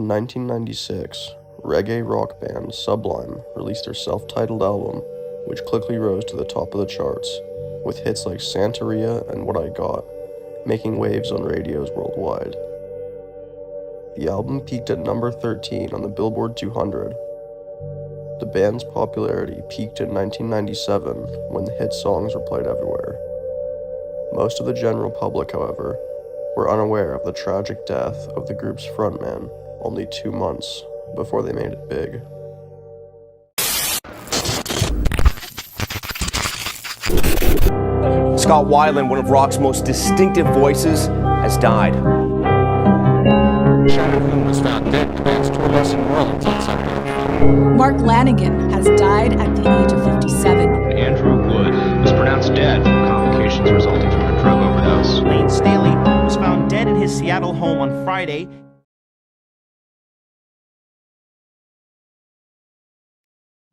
In 1996, reggae rock band Sublime released their self-titled album, which quickly rose to the top of the charts, with hits like Santeria and What I Got, making waves on radios worldwide. The album peaked at number 13 on the Billboard 200. The band's popularity peaked in 1997 when the hit songs were played everywhere. Most of the general public, however, were unaware of the tragic death of the group's frontman only 2 months before they made it big. Scott Weiland, one of rock's most distinctive voices, has died. Shatterham was found dead. The band's tour bus in New Orleans on Sunday. Mark Lanigan has died at the age of 57. Andrew Wood was pronounced dead from complications resulting from a drug overdose. Lane Staley was found dead in his Seattle home on Friday.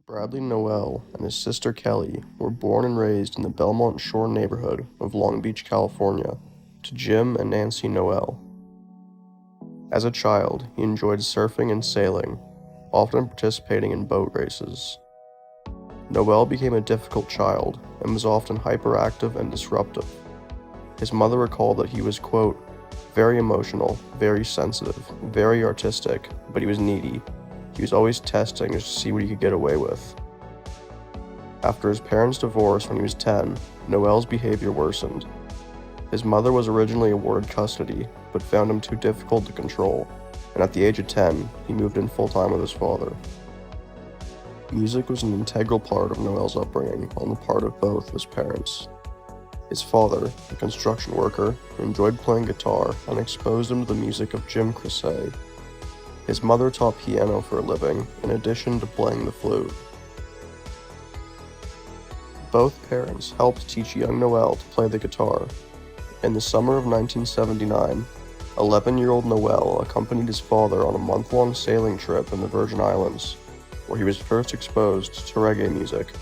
Bradley Nowell and his sister Kelly were born and raised in the Belmont Shore neighborhood of Long Beach, California, to Jim and Nancy Nowell. As a child, he enjoyed surfing and sailing, often participating in boat races. Nowell became a difficult child and was often hyperactive and disruptive. His mother recalled that he was, quote, very emotional, very sensitive, very artistic, but he was needy. He was always testing just to see what he could get away with. After his parents' divorce when he was 10, Nowell's behavior worsened. His mother was originally awarded custody, but found him too difficult to control, and at the age of 10, he moved in full-time with his father. Music was an integral part of Nowell's upbringing on the part of both his parents. His father, a construction worker, enjoyed playing guitar and exposed him to the music of Jim Croce. His mother taught piano for a living, in addition to playing the flute. Both parents helped teach young Nowell to play the guitar. In the summer of 1979, 11-year-old Nowell accompanied his father on a month-long sailing trip in the Virgin Islands, where he was first exposed to reggae music.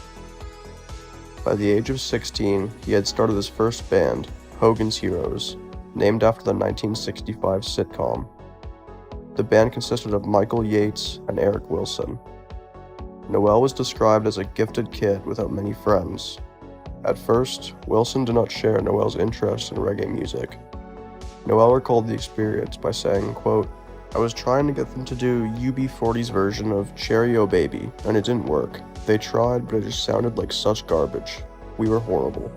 By the age of 16, he had started his first band, Hogan's Heroes, named after the 1965 sitcom. The band consisted of Michael Yates and Eric Wilson. Nowell was described as a gifted kid without many friends. At first, Wilson did not share Nowell's interest in reggae music. Nowell recalled the experience by saying, quote, I was trying to get them to do UB40's version of Cherry O Baby, and it didn't work. They tried, but it just sounded like such garbage. We were horrible.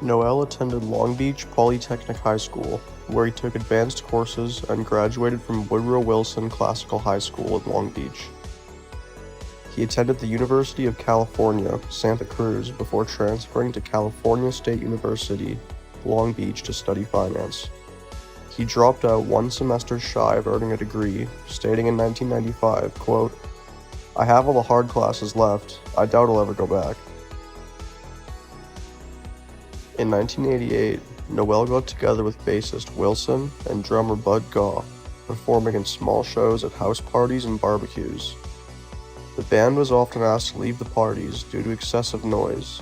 Nowell attended Long Beach Polytechnic High School, where he took advanced courses and graduated from Woodrow Wilson Classical High School in Long Beach. He attended the University of California, Santa Cruz, before transferring to California State University, Long Beach to study finance. He dropped out one semester shy of earning a degree, stating in 1995, quote, I have all the hard classes left. I doubt I'll ever go back. In 1988, Nowell got together with bassist Wilson and drummer Bud Gaw, performing in small shows at house parties and barbecues. The band was often asked to leave the parties due to excessive noise.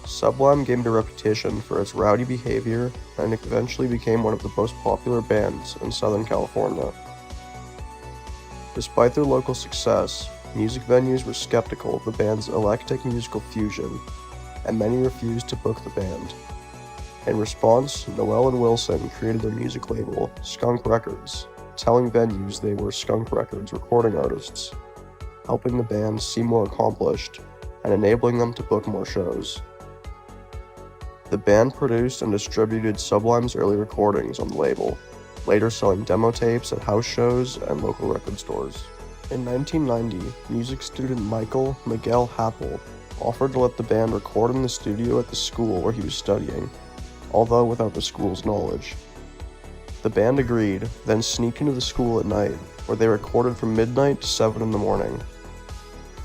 Sublime gained a reputation for its rowdy behavior and eventually became one of the most popular bands in Southern California. Despite their local success, music venues were skeptical of the band's eclectic musical fusion, and many refused to book the band. In response, Nowell and Wilson created their music label, Skunk Records, telling venues they were Skunk Records recording artists, helping the band seem more accomplished and enabling them to book more shows. The band produced and distributed Sublime's early recordings on the label, later selling demo tapes at house shows and local record stores. In 1990, music student Michael Miguel Happel offered to let the band record in the studio at the school where he was studying, although without the school's knowledge. The band agreed, then sneaked into the school at night, where they recorded from midnight to 7 in the morning.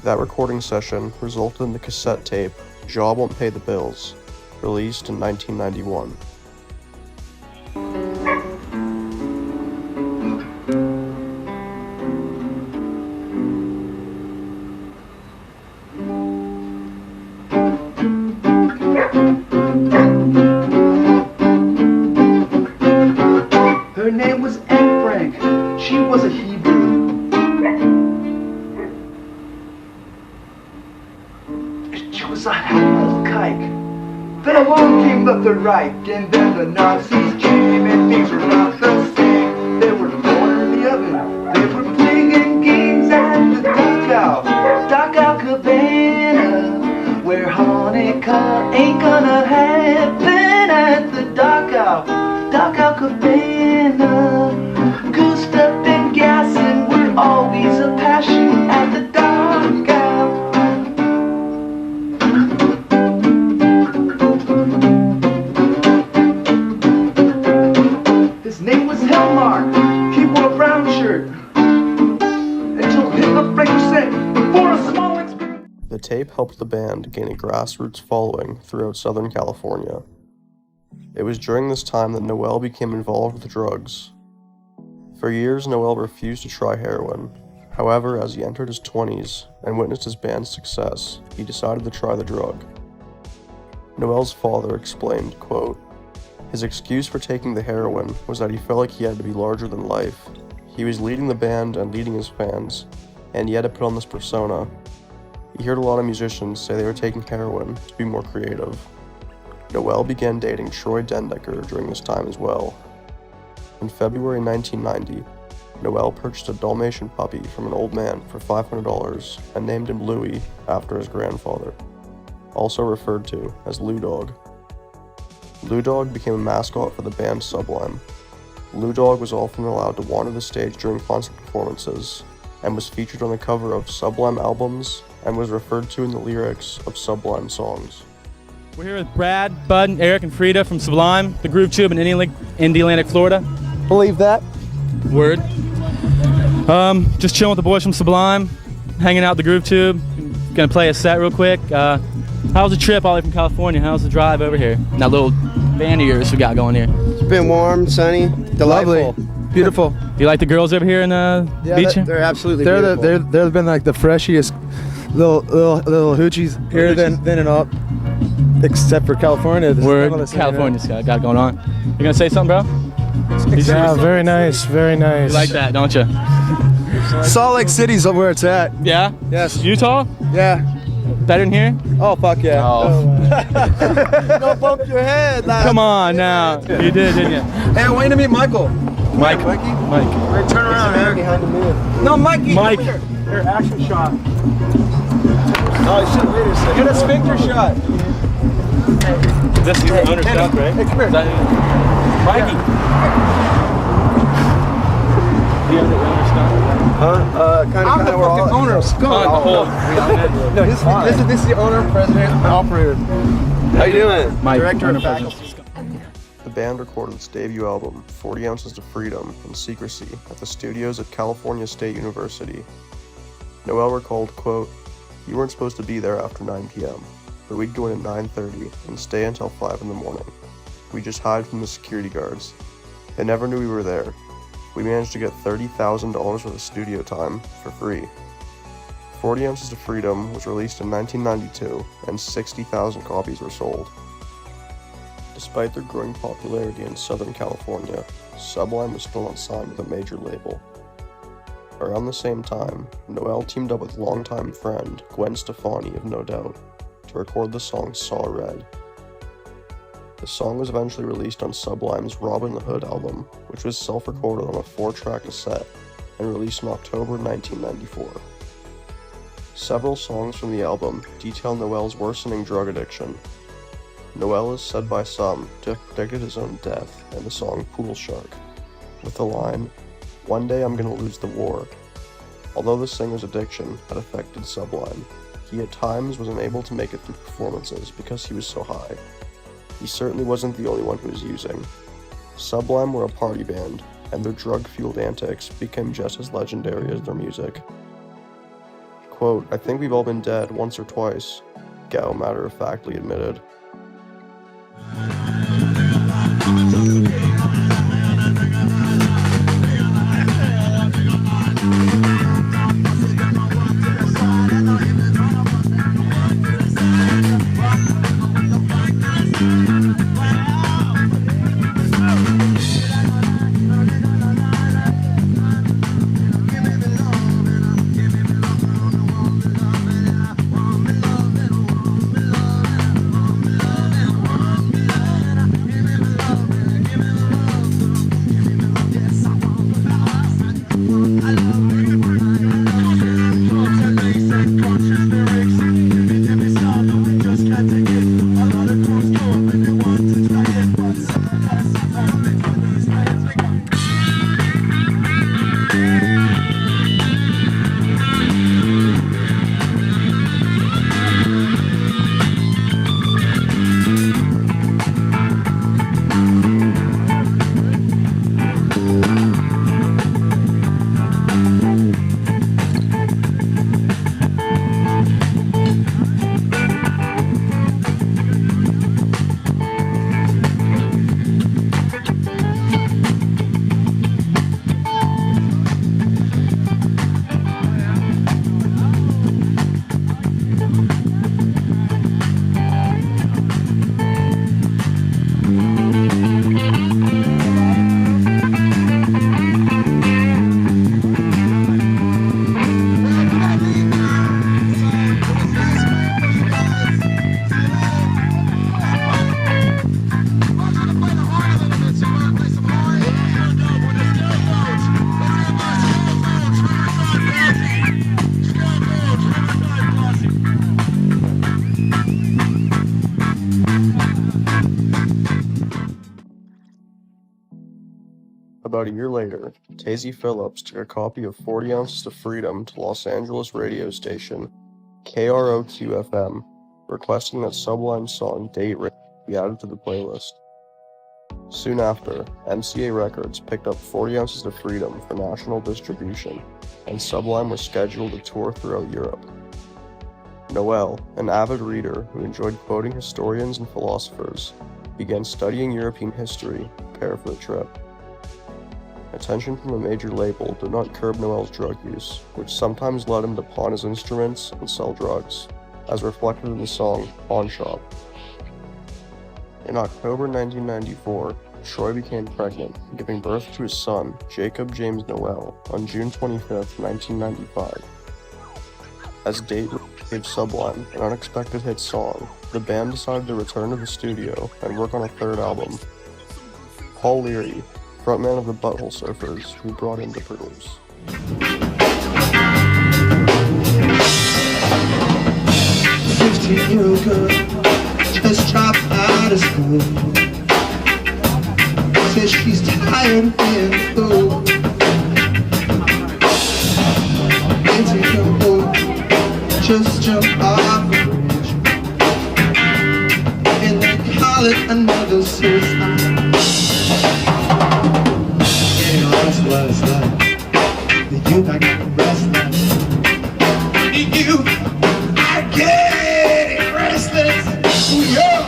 That recording session resulted in the cassette tape, Job Won't Pay the Bills, released in 1991. Her name was Empress. she was a Hebrew. She was a kike. Then along came the right, and then the Nazis came, and things were not the same. They were the corner of the oven. They were playing games at the Dachau Cabana, where Hanukkah ain't gonna happen at the Dachau Cabana. Goosed up and gassing were always a passion at the Dachau. His name was Helmark. He wore a brown shirt until Hitler Breaker said, for a small experience. The tape helped the band gain a grassroots following throughout Southern California. It was during this time that Nowell became involved with drugs. For years, Nowell refused to try heroin. However, as he entered his 20s and witnessed his band's success, he decided to try the drug. Nowell's father explained, quote, "His excuse for taking the heroin was that he felt like he had to be larger than life. He was leading the band and leading his fans, and he had to put on this persona. He heard a lot of musicians say they were taking heroin to be more creative." Nowell began dating Troy Dendecker during this time as well. In February 1990, Nowell purchased a Dalmatian puppy from an old man for $500 and named him Louie after his grandfather, also referred to as Lou Dog. Lou Dog became a mascot for the band Sublime. Lou Dog was often allowed to wander the stage during concert performances and was featured on the cover of Sublime albums and was referred to in the lyrics of Sublime songs. We're here with Brad, Bud, Eric, and Frida from Sublime, the Groove Tube in Indiana, Florida. Believe that. Word. Just chilling with the boys from Sublime, hanging out at the Groove Tube. Gonna play a set real quick. How's the trip all the way from California? How's the drive over here? That little band of yours we got going here. It's been warm, sunny, delightful, Lovely. beautiful. Do you like the girls over here in beach? They're absolutely They're beautiful. they've been like the freshiest little hoochies here than and up, except for California. Word. California's got it going on. You gonna say something, bro? Yeah, very nice, very nice. You like that, don't you? Salt Lake City's where it's at. Yeah? Yes. Utah? Yeah. Better than here? Oh, fuck yeah. Oh. Don't bump your head. Lad. Come on now. You did, didn't you? Hey, I'm waiting to meet Michael. Mike. Mikey? Mike. Hey, turn around, man. Behind the mirror. No, Mikey. Mike. Come here. Here, action shot. Oh, shit, wait a second. Get a sphincter shot. This is your owner stuff, right? Hey, come here. Mikey. The owner stuff? Kind of, we're all owners. Go. No, this is the owner, president, and operator. How you doing? Mike. Director and faculty. The band recorded its debut album, 40 Ounces to Freedom, in secrecy at the studios at California State University. Nowell recalled, quote, "You weren't supposed to be there after 9 p.m., but we'd go in at 9:30 and stay until 5 in the morning. We just hide from the security guards. They never knew we were there. We managed to get $30,000 worth of studio time for free." 40 Ounces to Freedom was released in 1992, and 60,000 copies were sold. Despite their growing popularity in Southern California, Sublime was still not signed with a major label. Around the same time, Nowell teamed up with longtime friend Gwen Stefani of No Doubt to record the song Saw Red. The song was eventually released on Sublime's Robin Hood album, which was self-recorded on a 4-track cassette and released in October 1994. Several songs from the album detail Nowell's worsening drug addiction. Nowell is said by some to have predicted his own death in the song Pool Shark, with the line, "One day I'm gonna lose the war." Although the singer's addiction had affected Sublime, he at times was unable to make it through performances because he was so high. He certainly wasn't the only one who was using. Sublime were a party band, and their drug-fueled antics became just as legendary as their music. Quote, "I think we've all been dead once or twice," Gow matter-of-factly admitted. About a year later, Tazy Phillips took a copy of 40 Ounces of Freedom to Los Angeles radio station KROQ-FM, requesting that Sublime's song Date Rape be added to the playlist. Soon after, MCA Records picked up 40 Ounces of Freedom for national distribution, and Sublime was scheduled to tour throughout Europe. Nowell, an avid reader who enjoyed quoting historians and philosophers, began studying European history to prepare for the trip. Attention from a major label did not curb Nowell's drug use, which sometimes led him to pawn his instruments and sell drugs, as reflected in the song Pawn Shop. In October 1994, Troy became pregnant, giving birth to his son, Jacob James Nowell, on June 25, 1995. As Date gave Sublime an unexpected hit song, the band decided to return to the studio and work on a third album. Paul Leary, frontman of the Butthole Surfers, who brought in to produce. 15-year-old girl just dropped out of school. Says she's tired of being a fool. 18-year-old just jumped off a bridge, and they call it another suicide. That's what it's like. The youth are getting restless. The youth are getting restless. Ooh, yeah.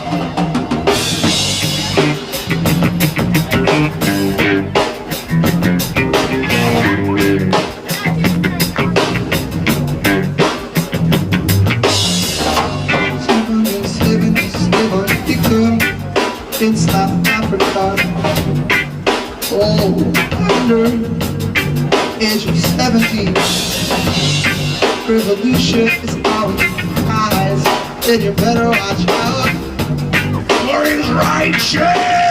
In South Africa, under age of 17, revolution is on the rise, then you better watch out, for his righteous.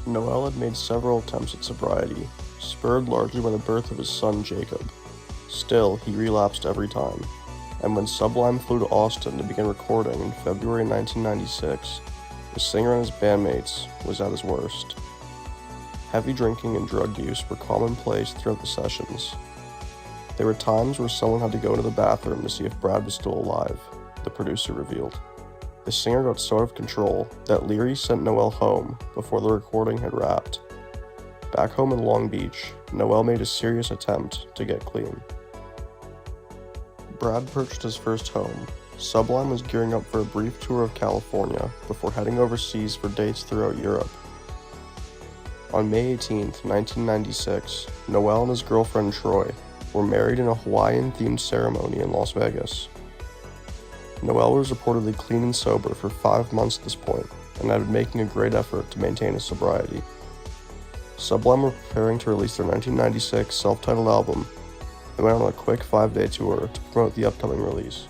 Nowell had made several attempts at sobriety, spurred largely by the birth of his son Jacob. Still, he relapsed every time, and when Sublime flew to Austin to begin recording in February 1996, the singer and his bandmates was at his worst. Heavy drinking and drug use were commonplace throughout the sessions. There were times where someone had to go to the bathroom to see if Brad was still alive, the producer revealed. The singer got so out of control that Leary sent Nowell home before the recording had wrapped. Back home in Long Beach, Nowell made a serious attempt to get clean. Brad purchased his first home. Sublime was gearing up for a brief tour of California before heading overseas for dates throughout Europe. On May 18, 1996, Nowell and his girlfriend Troy were married in a Hawaiian-themed ceremony in Las Vegas. Nowell was reportedly clean and sober for 5 months at this point, and had been making a great effort to maintain his sobriety. Sublime were preparing to release their 1996 self-titled album, and went on a quick 5-day tour to promote the upcoming release.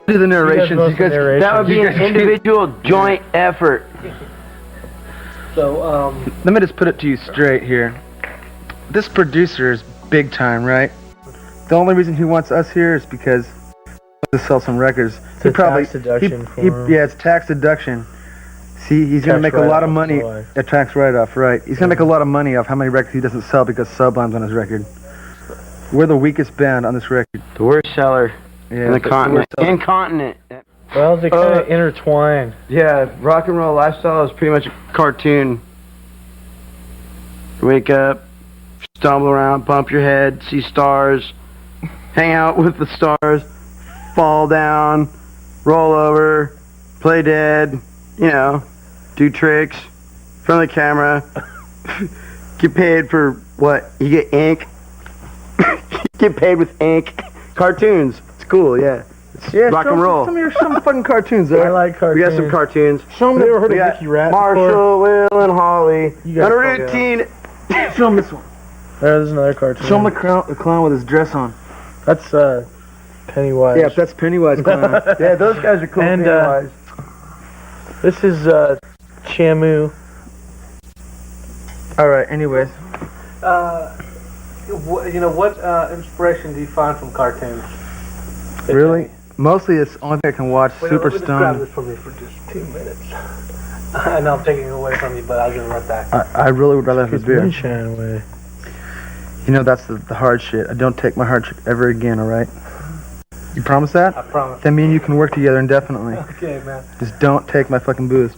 Do the narrations because that would be an individual joint effort. So, let me just put it to you straight here. This producer is big time, right? The only reason he wants us here is because to sell some records. It's a tax deduction for him. Yeah, it's tax deduction. See, he's gonna make a lot of money. A tax write-off, right? He's gonna make a lot of money off how many records he doesn't sell because Sublime's on his record. We're the weakest band on this record. The worst seller in the continent. Incontinent. Well, they kind of intertwine. Yeah, rock and roll lifestyle is pretty much a cartoon. You wake up, stumble around, bump your head, see stars, hang out with the stars, fall down, roll over, play dead, you know, do tricks in front of the camera, get paid for what? You get ink? Get paid with ink. Cartoons. It's cool, yeah. Yeah, rock and roll. Some fucking cartoons there. I like cartoons. We got some cartoons. Show me. Never heard of Mickey Rat Marshall, Will, and Holly. On a routine. Show him this one. There's another cartoon. Show him the clown with his dress on. That's Pennywise. Yeah, that's Pennywise clown. Yeah, those guys are cool. And Pennywise. This is Shamu. All right. Anyways, what inspiration do you find from cartoons? really, mostly it's the only thing I can watch. Super Let me just Stone. grab this for me for just 2 minutes. I know I'm taking it away from you, but I'll give it right back. I really would rather have a beer. Moonshine away. You know, that's the hard shit. I don't take my hard shit ever again, alright? You promise that? I promise. Then me and you can work together indefinitely. Okay, man. Just don't take my fucking booze.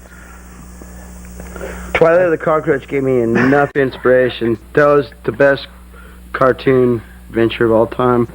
Twilight of the Cockroach gave me enough inspiration. That was the best cartoon adventure of all time.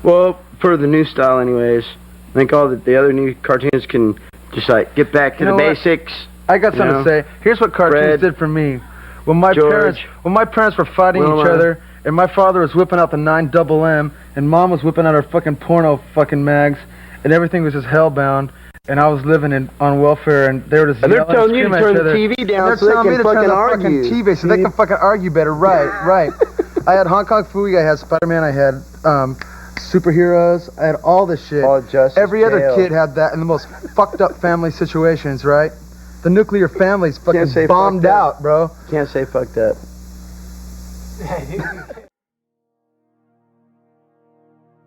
Well, for the new style anyways. I think all the other new cartoons can just like get back to the basics. I got something to say. Here's what cartoons did for me. When my parents were fighting each other, and my father was whipping out the 9MM, and mom was whipping out her fucking porno fucking mags, and everything was just hellbound, and I was living on welfare, and they were just yelling and telling you to turn the TV down so they can fucking argue. TV so they can fucking argue better. Right. I had Hong Kong Phooey, I had Spider-Man, I had superheroes, I had all this shit. Every other kid had that in the most fucked up family situations, right? The nuclear family's fucking bombed out, bro. Can't say fuck that.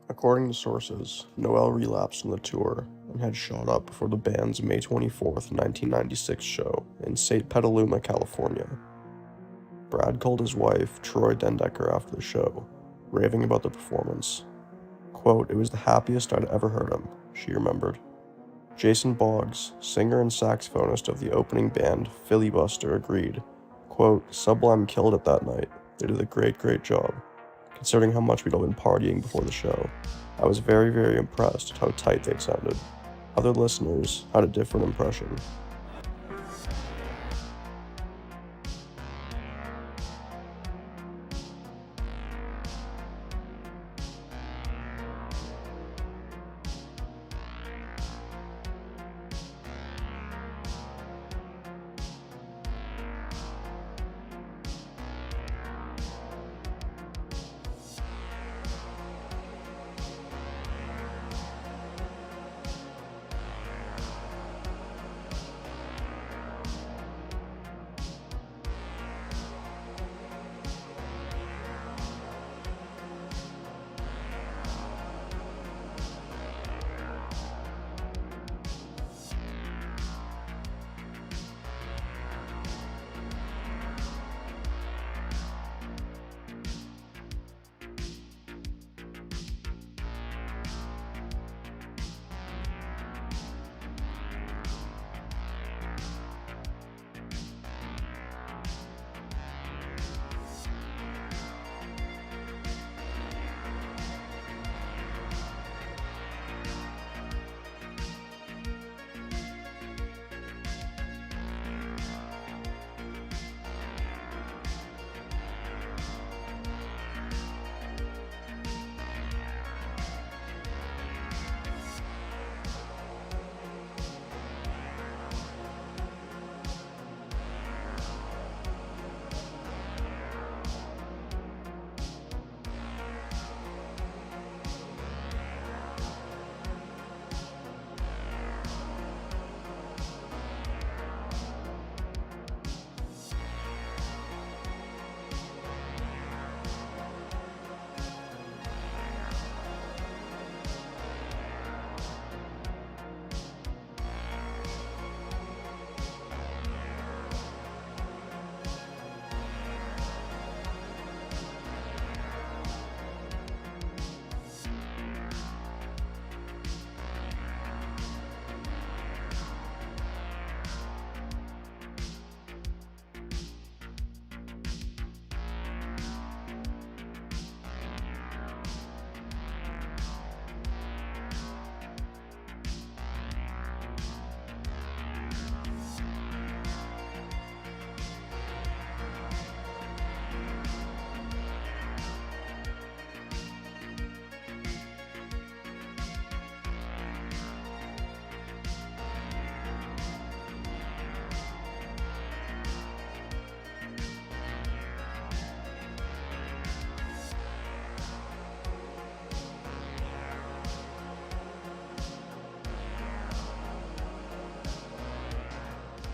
According to sources, Nowell relapsed on the tour and had shot up before the band's May 24th, 1996 show in St. Petaluma, California. Brad called his wife, Troy Dendecker, after the show, raving about the performance. Quote, "It was the happiest I'd ever heard him," she remembered. Jason Boggs, singer and saxophonist of the opening band Filibuster, agreed, quote, "Sublime killed it that night. They did a great job. Considering how much we'd all been partying before the show, I was very impressed at how tight they sounded." Other listeners had a different impression.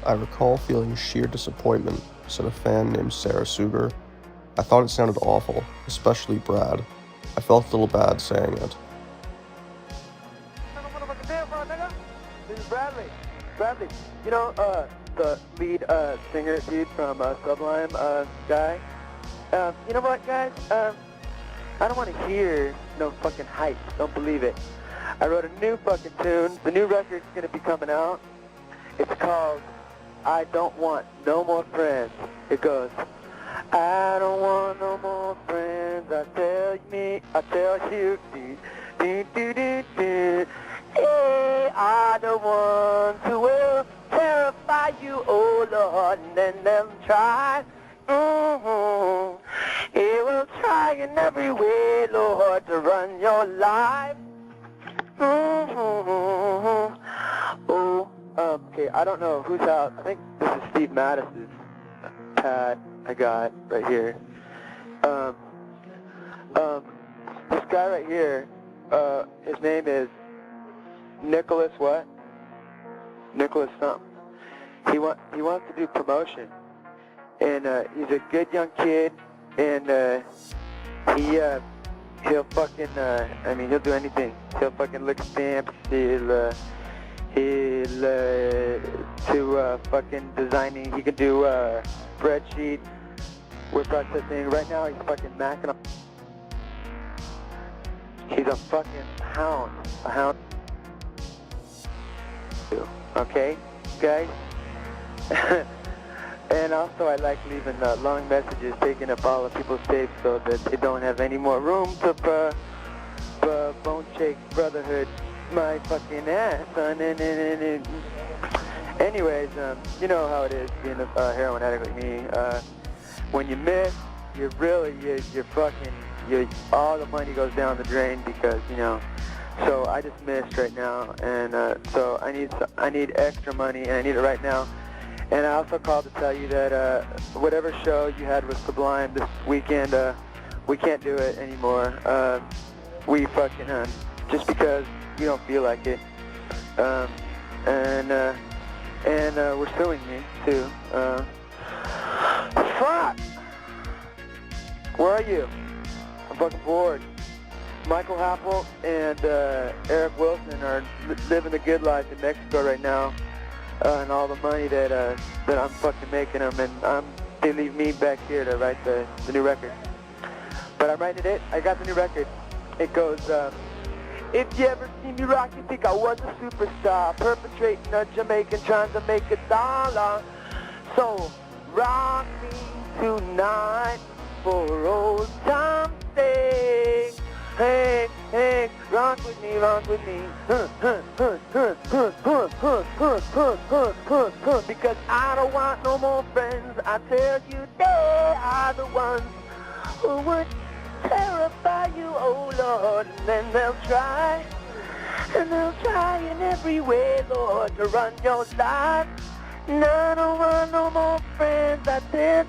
I recall feeling sheer disappointment, said a fan named Sarah Suger. I thought it sounded awful, especially Brad. I felt a little bad saying it. This is Bradley. Bradley, you know, the lead singer dude from Sublime guy? You know what, guys? I don't want to hear no fucking hype. Don't believe it. I wrote a new fucking tune. The new record's gonna be coming out. It's called I Don't Want No More Friends. It goes, I don't want no more friends. I tell you, do, do, do, do. Hey, I don't want who will terrify you, oh Lord, and then them try. It will try in every way, Lord, to run your life. Okay, I don't know who's out. I think this is Steve Mattis's pad I got right here. This guy right here, his name is Nicholas what? Nicholas something. He wants to do promotion, and he's a good young kid, and he'll fucking he'll do anything. He'll fucking lick stamps. He'll to fucking designing. He can do spreadsheet, word processing. Right now he's fucking macking on. He's a fucking hound. A hound. Okay, guys? And also I like leaving long messages, taking up all of people's tapes so that they don't have any more room to bone shake brotherhood my fucking ass. Anyways, you know how it is being a heroin addict like me. When you miss, you're all the money goes down the drain because, you know. So I just missed right now, and so I need extra money, and I need it right now. And I also called to tell you that whatever show you had with Sublime this weekend, we can't do it anymore. We fucking just because you don't feel like it, and we're suing me too. Fuck! Where are you? I'm fucking bored. Michael Happel and Eric Wilson are living the good life in Mexico right now, and all the money that I'm fucking making them, and they leave me back here to write the new record. But I'm writing it. I got the new record. It goes, if you ever see me rock, you think I was a superstar, perpetrating a Jamaican, trying to make a dollar. So rock me tonight for old time's sake. Hey, hey, rock with me, because I don't want no more friends. I tell you, they are the ones who would terrify you, oh Lord, and then they'll try in every way, Lord, to run your life. And I don't want no more friends. I did.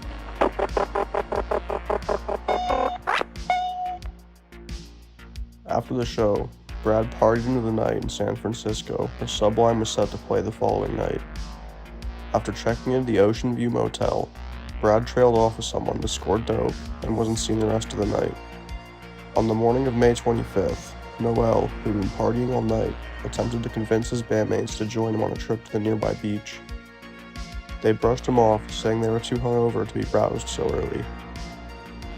After the show, Brad partied into the night in San Francisco, where Sublime was set to play the following night. After checking into the Ocean View Motel, Brad trailed off with someone to score dope and wasn't seen the rest of the night. On the morning of May 25th, Nowell, who'd been partying all night, attempted to convince his bandmates to join him on a trip to the nearby beach. They brushed him off, saying they were too hungover to be roused so early.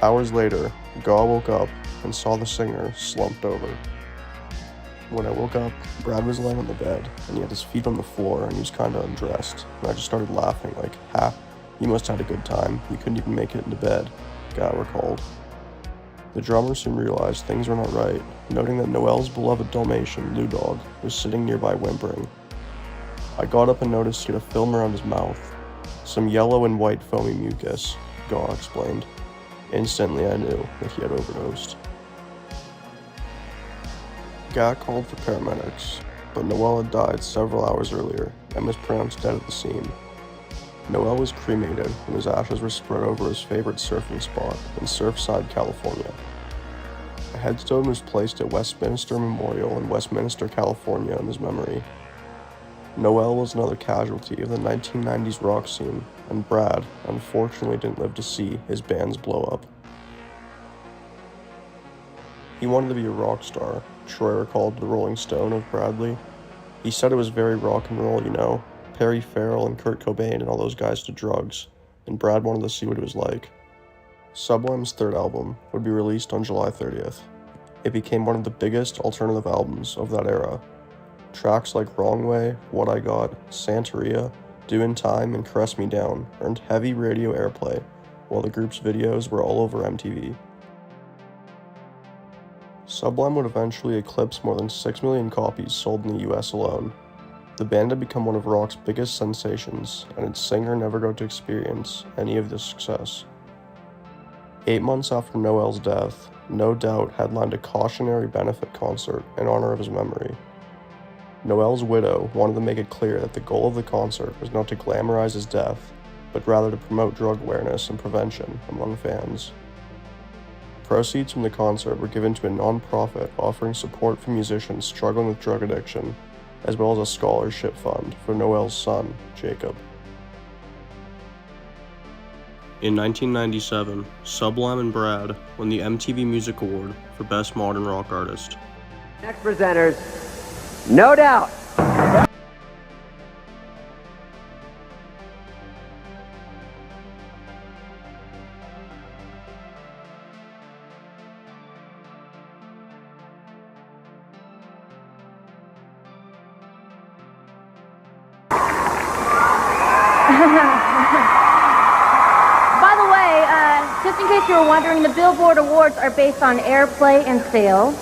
Hours later, Gaw woke up and saw the singer slumped over. When I woke up, Brad was laying on the bed, and he had his feet on the floor, and he was kinda undressed, and I just started laughing, like, ha, you must have had a good time, you couldn't even make it into bed, Gaw recalled. The drummer soon realized things were not right, noting that Nowell's beloved Dalmatian, Lou Dog, was sitting nearby whimpering. I got up and noticed he had a film around his mouth, some yellow and white foamy mucus, Gaw explained. Instantly I knew that he had overdosed. Gaw called for paramedics, but Nowell had died several hours earlier and was pronounced dead at the scene. Nowell was cremated and his ashes were spread over his favorite surfing spot in Surfside, California. A headstone was placed at Westminster Memorial in Westminster, California in his memory. Nowell was another casualty of the 1990s rock scene, and Brad unfortunately didn't live to see his bands blow up. He wanted to be a rock star, Troy recalled the Rolling Stone of Bradley. He said it was very rock and roll, you know. Perry Farrell and Kurt Cobain and all those guys did drugs, and Brad wanted to see what it was like. Sublime's third album would be released on July 30th. It became one of the biggest alternative albums of that era. Tracks like Wrong Way, What I Got, Santeria, Do in Time, and Caress Me Down earned heavy radio airplay, while the group's videos were all over MTV. Sublime would eventually eclipse more than 6 million copies sold in the US alone. The band had become one of rock's biggest sensations, and its singer never got to experience any of this success. 8 months after Nowell's death, No Doubt headlined a cautionary benefit concert in honor of his memory. Nowell's widow wanted to make it clear that the goal of the concert was not to glamorize his death, but rather to promote drug awareness and prevention among fans. Proceeds from the concert were given to a non-profit offering support for musicians struggling with drug addiction, as well as a scholarship fund for Nowell's son, Jacob. In 1997, Sublime and Brad won the MTV Music Award for Best Modern Rock Artist. Next presenters, No Doubt. Just in case you were wondering, the Billboard Awards are based on airplay and sales.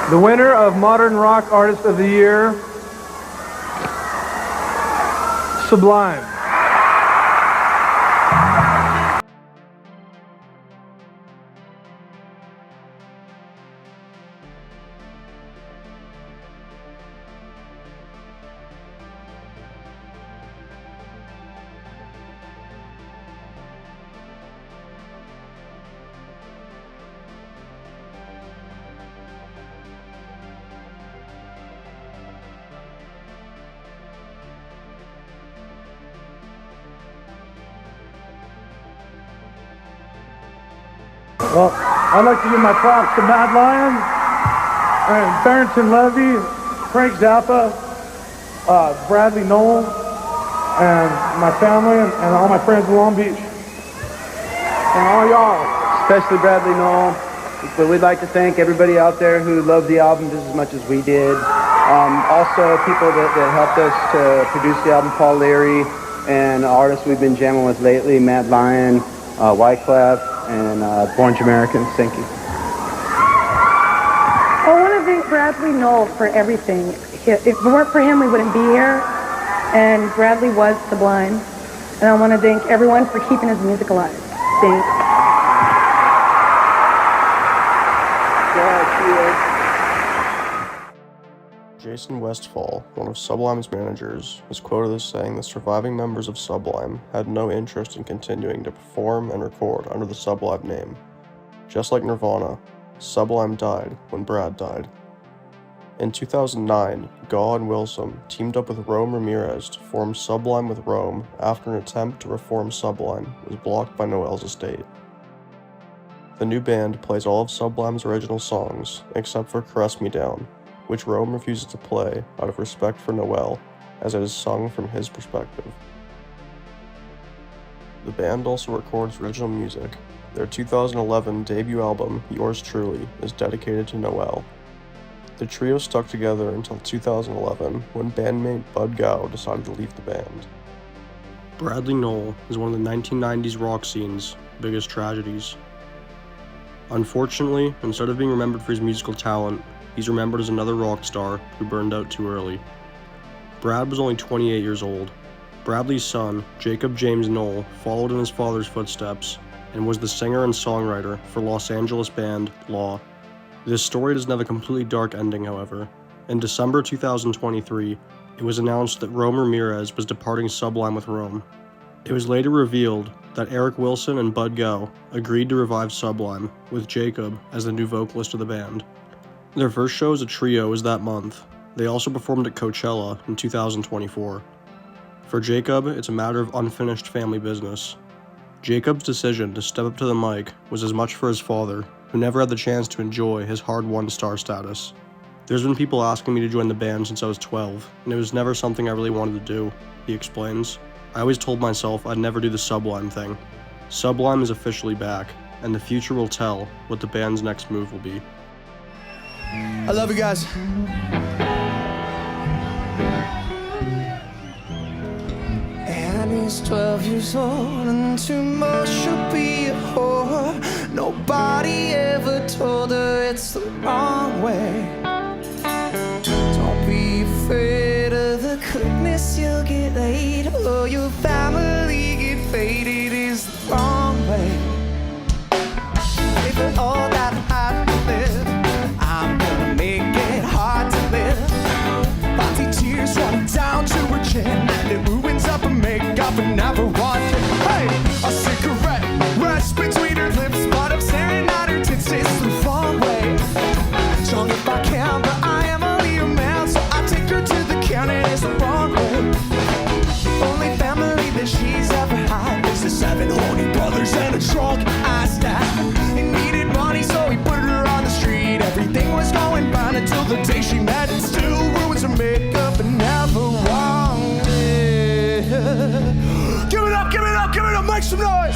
The winner of Modern Rock Artist of the Year, Sublime. Well, I'd like to give my props to Mad Lion, and Barrington Levy, Frank Zappa, Bradley Nowell, and my family, and all my friends in Long Beach. And all y'all, Especially Bradley Nowell. But we'd like to thank everybody out there who loved the album just as much as we did. Also, people that helped us to produce the album, Paul Leary, and artists we've been jamming with lately, Mad Lion, Wyclef, and Born Americans. Thank you. I want to thank Bradley Nowell for everything. If it weren't for him, we wouldn't be here. And Bradley was Sublime. And I want to thank everyone for keeping his music alive. Thanks. Jason Westfall, one of Sublime's managers, was quoted as saying the surviving members of Sublime had no interest in continuing to perform and record under the Sublime name. Just like Nirvana, Sublime died when Brad died. In 2009, Gaw and Wilson teamed up with Rome Ramirez to form Sublime with Rome after an attempt to reform Sublime was blocked by Nowell's estate. The new band plays all of Sublime's original songs, except for Caress Me Down, which Rome refuses to play out of respect for Nowell, as it is sung from his perspective. The band also records original music. Their 2011 debut album, Yours Truly, is dedicated to Nowell. The trio stuck together until 2011, when bandmate Bud Gow decided to leave the band. Bradley Nowell is one of the 1990s rock scene's biggest tragedies. Unfortunately, instead of being remembered for his musical talent, he's remembered as another rock star who burned out too early. Brad was only 28 years old. Bradley's son, Jacob James Nowell, followed in his father's footsteps and was the singer and songwriter for Los Angeles band Law. This story doesn't have a completely dark ending, however. In December 2023, it was announced that Rome Ramirez was departing Sublime with Rome. It was later revealed that Eric Wilson and Bud Gow agreed to revive Sublime, with Jacob as the new vocalist of the band. Their first show as a trio was that month. They also performed at Coachella in 2024. For Jacob, it's a matter of unfinished family business. Jacob's decision to step up to the mic was as much for his father, who never had the chance to enjoy his hard-won star status. There's been people asking me to join the band since I was 12, and it was never something I really wanted to do, he explains. I always told myself I'd never do the Sublime thing. Sublime is officially back, and the future will tell what the band's next move will be. I love you guys. Annie's 12 years old and tomorrow she'll be a whore. Nobody ever told her it's the wrong way. Don't be afraid of the goodness you'll get laid, or your family get faded is the wrong way. If all that hard to live, I'm gonna make it hard to live. Party tears running down to her chin, and it ruins up her makeup and never watch it. Hey, a cigarette rests between her lips, but I'm staring at her tits, it's the wrong way. Strong if I can, but I am only a man, so I take her to the county, it's the wrong way. Only family that she's ever had is the 7 horny brothers and a drunk ass dad. He needed money, so he put her on the street. Everything was going fine until the day she met, and still ruins her makeup and never wrong. Give it up, give it up, give it up, make some noise!